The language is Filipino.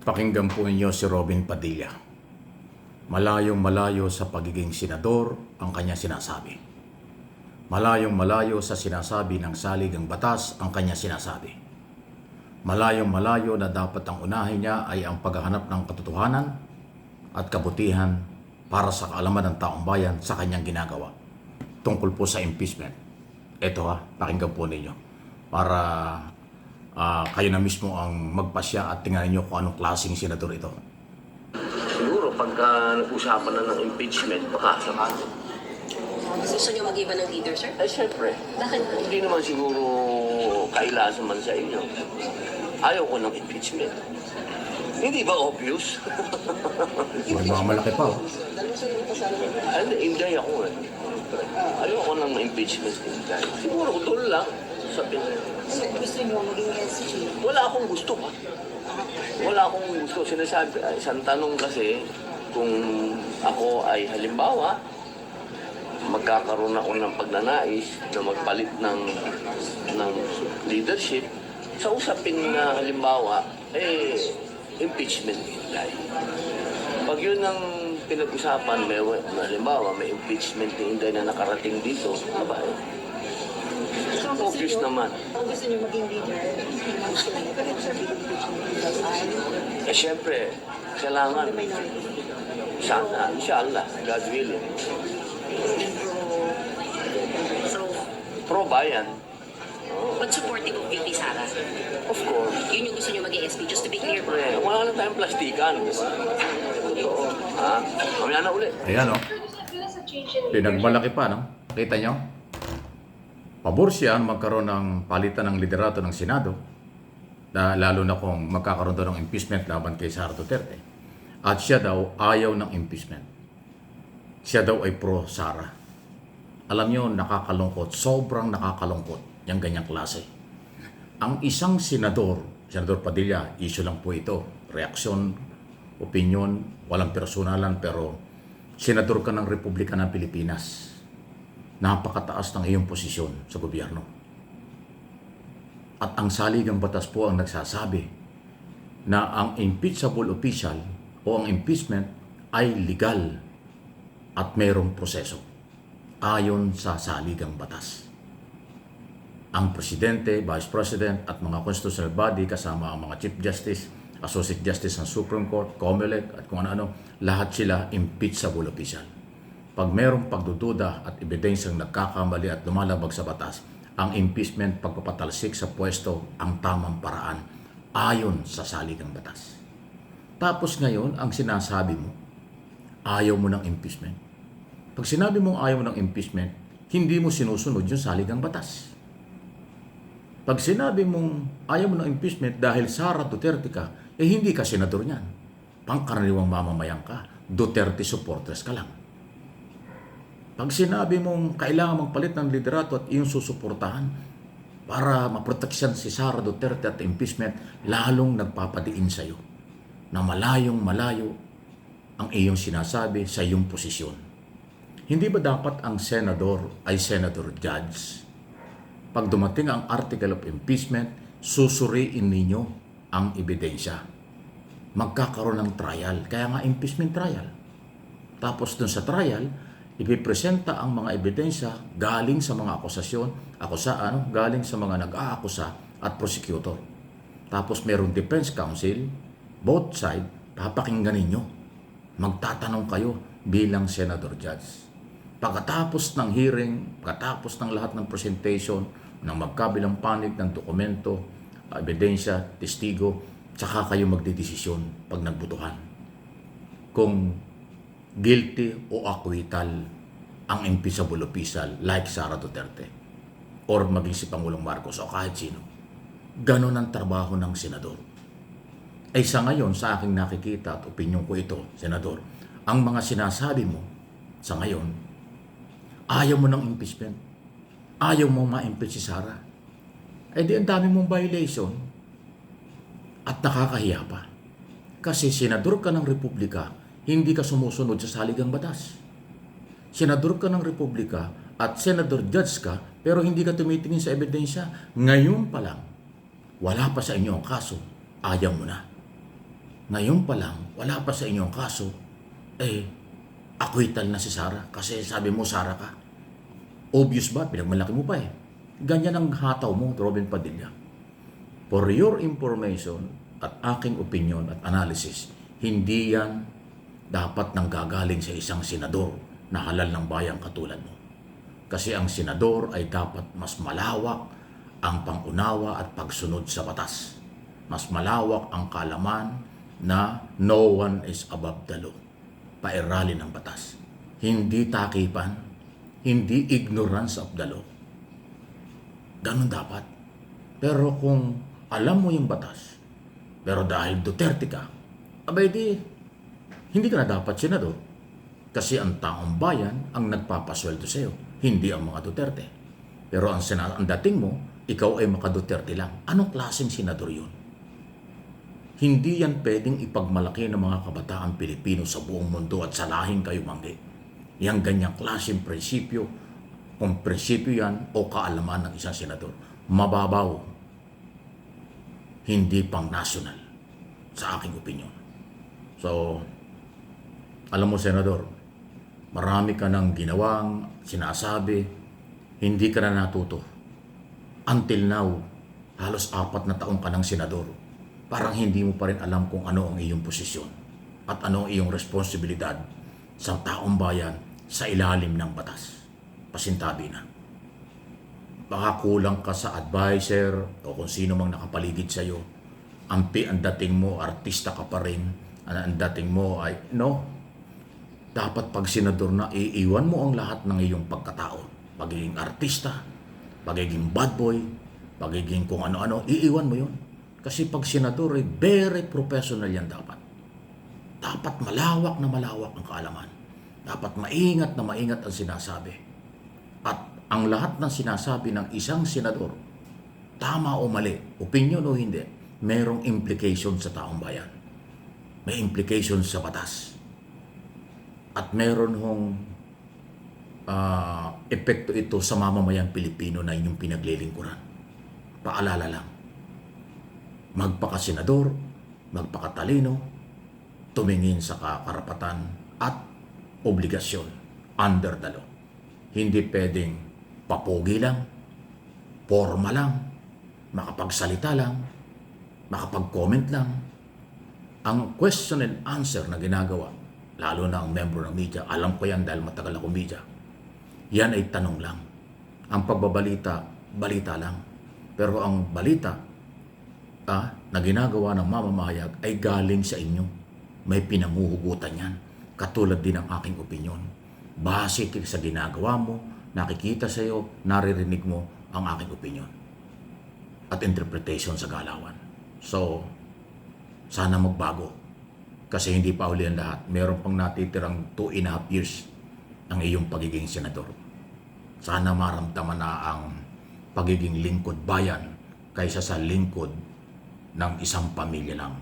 Pakinggan po ninyo si Robin Padilla. Malayong malayo sa pagiging senador ang kanya sinasabi. Malayong malayo sa sinasabi ng saligang batas ang kanya sinasabi. Malayong malayo na dapat ang unahin niya ay ang paghahanap ng katotohanan at kabutihan para sa kaalaman ng taong bayan sa kanyang ginagawa. Tungkol po sa impeachment. Ito pakinggan po ninyo. Para kayo na mismo ang magpasya at tingnan niyo kung anong klaseng senador ito. Siguro pagka nag-usapan na ng impeachment, baka sakali. Gusto niyo mag-iba ng leader, sir? Ay, syempre. Bakit? Hindi naman siguro kailangan man sa inyo. Ayaw ko ng impeachment. Hindi ba obvious? Malaki pa. Ay, hindi ako eh. Ayaw ko ng impeachment. Siguro tol lang. Sabihin. Gusto niyo maging SG? Wala akong gusto ha. Wala akong gusto. Sinasabi, isang tanong kasi, kung ako ay halimbawa, magkakaroon ako ng pagnanais na magpalit ng leadership, sa usapin na halimbawa, impeachment hinday. Pag yun ang pinag-usapan, may halimbawa, may impeachment hinday na nakarating dito, obvious naman. Kung gusto niyo maging leader, Siyempre, kailangan. Sana, inshallah, God willing. So, Pro-bayan. but supportive of VP Sara? Of course. Yun yung gusto niyo maging SB, just to be clear po. Wala na tayong plastikan, di ba? Totoo. Mamaya na ulit. Ayan Pinagmalaki pa, no? Kita nyo? Pabor siya magkaroon ng palitan ng liderato ng Senado, lalo na kung magkakaroon daw ng impeachment laban kay Sara Duterte. At siya daw ayaw ng impeachment. Siya daw ay pro-Sara. Alam nyo, nakakalungkot, sobrang nakakalungkot yung ganyang klase. Ang isang senador, Senador Padilla, issue lang po ito, reaksyon, opinion, walang personalan, pero senador ka ng Republika ng Pilipinas. Napakataas ng iyong posisyon sa gobyerno. At ang saligang batas po ang nagsasabi na ang impeachable official o ang impeachment ay legal at mayroong proseso ayon sa saligang batas. Ang Presidente, Vice President at mga constitutional body kasama ang mga Chief Justice, Associate Justice ng Supreme Court, COMELEC at kung ano-ano, lahat sila impeachable official. Pag mayroong pagdududa at ebidensyang nagkakamali at lumalabag sa batas, ang impeachment pagpapatalsik sa pwesto ang tamang paraan ayon sa saligang batas. Tapos ngayon, ang sinasabi mo, ayaw mo ng impeachment. Pag sinabi mong ayaw mo ng impeachment, hindi mo sinusunod yung saligang batas. Pag sinabi mong ayaw mo ng impeachment dahil Sara Duterte ka, hindi ka senador niyan. Pangkaraniwang mamamayan ka, Duterte supporters ka lang. Pag sinabi mong kailangan magpalit ng liderato at iyong susuportahan para maproteksyon si Sara Duterte at impeachment, lalong nagpapadiin sa iyo na malayong malayo ang iyong sinasabi sa iyong posisyon. Hindi ba dapat ang senador ay senador judge? Pag dumating ang article of impeachment, susuriin ninyo ang ebidensya. Magkakaroon ng trial, kaya nga impeachment trial. Tapos dun sa trial, ipipresenta ang mga ebidensya galing sa mga galing sa mga nag-aakusa at prosecutor. Tapos merong defense counsel, both side, papakinggan ninyo. Magtatanong kayo bilang senador judge. Pagkatapos ng hearing, pagkatapos ng lahat ng presentation, ng magkabilang panig ng dokumento, ebidensya, testigo, tsaka kayo magdedesisyon pag nagbutuhan. Kung guilty o acquittal ang impeachable official like Sara Duterte or maging si Pangulong Marcos o kahit sino. Ganon ang trabaho ng senador. Ay sa ngayon, sa aking nakikita at opinyon ko ito, senador, ang mga sinasabi mo sa ngayon, ayaw mo ng impeachment, ayaw mo ma-impeach si Sara, di ang dami mong violation at nakakahiya pa. Kasi senador ka ng Republika, hindi ka sumusunod sa saligang batas. Senador ka ng Republika at senador judge ka, pero hindi ka tumitingin sa ebidensya. Ngayon pa lang, wala pa sa inyo ang kaso, ayaw mo na. Ngayon pa lang, wala pa sa inyong kaso, acquittal na si Sara. Kasi sabi mo, Sara ka. Obvious ba? Pinagmalaki mo pa eh. Ganyan ang hataw mo, Robin Padilla. For your information at aking opinion at analysis, hindi yan dapat nanggagaling sa isang senador na halal ng bayan katulad mo. Kasi ang senador ay dapat mas malawak ang pangunawa at pagsunod sa batas. Mas malawak ang kaalaman na no one is above the law. Pairali ng batas. Hindi takipan, hindi ignorance of the law. Ganun dapat. Pero kung alam mo yung batas, pero dahil Duterte ka, abay di, hindi ka na dapat senador. Kasi ang taong bayan ang nagpapasweldo sa iyo, hindi ang mga Duterte. Pero ang dating mo, ikaw ay maka-Duterte lang. Anong klaseng senador yun? Hindi yan pwedeng ipagmalaki ng mga kabataan Pilipino sa buong mundo at salahin kayo manggi. Yang ganyang klaseng prinsipyo, kung prinsipyo yan o kaalaman ng isang senador, mababaw, hindi pang national, sa aking opinion. So, alam mo, Senador, marami ka nang ginawang sinasabi, hindi ka na natuto. Until now, halos 4 na taong ka ng senador. Parang hindi mo pa rin alam kung ano ang iyong posisyon at ano ang iyong responsibilidad sa taong bayan sa ilalim ng batas. Pasintabi na. Baka kulang ka sa advisor o kung sino mang nakapaligid sa iyo. Ang dating mo, artista ka pa rin. Ang dating mo ay, no, dapat pag senador na, iiwan mo ang lahat ng iyong pagkatao. Pagiging artista, pagiging bad boy, pagiging kung ano-ano, iiwan mo yun. Kasi pag senador ay very professional yan dapat. Dapat malawak na malawak ang kaalaman. Dapat maingat na maingat ang sinasabi. At ang lahat ng sinasabi ng isang senador, tama o mali, opinion o hindi, merong implication sa taong bayan. May implication sa batas. At meron hong epekto ito sa mamamayang Pilipino na inyong pinaglilingkuran. Paalala lang, magpakasenador, magpakatalino, tumingin sa karapatan at obligasyon under the law. Hindi pwedeng papogi lang, forma lang, makapagsalita lang, makapag-comment lang. Ang question and answer na ginagawa, lalo na ang member ng media, alam ko yan dahil matagal akong media, yan ay tanong lang. Ang pagbabalita, balita lang. Pero ang balita na ginagawa ng mamamahayag ay galing sa inyo. May pinanguhugutan yan. Katulad din ang aking opinion. Base sa ginagawa mo, nakikita sa iyo, naririnig mo ang aking opinion. At interpretation sa galawan. So, sana magbago. Kasi hindi pa uli ang lahat. Meron pang natitirang 2.5 years ang iyong pagiging senador. Sana maramdaman na ang pagiging lingkod bayan kaysa sa lingkod ng isang pamilya lang.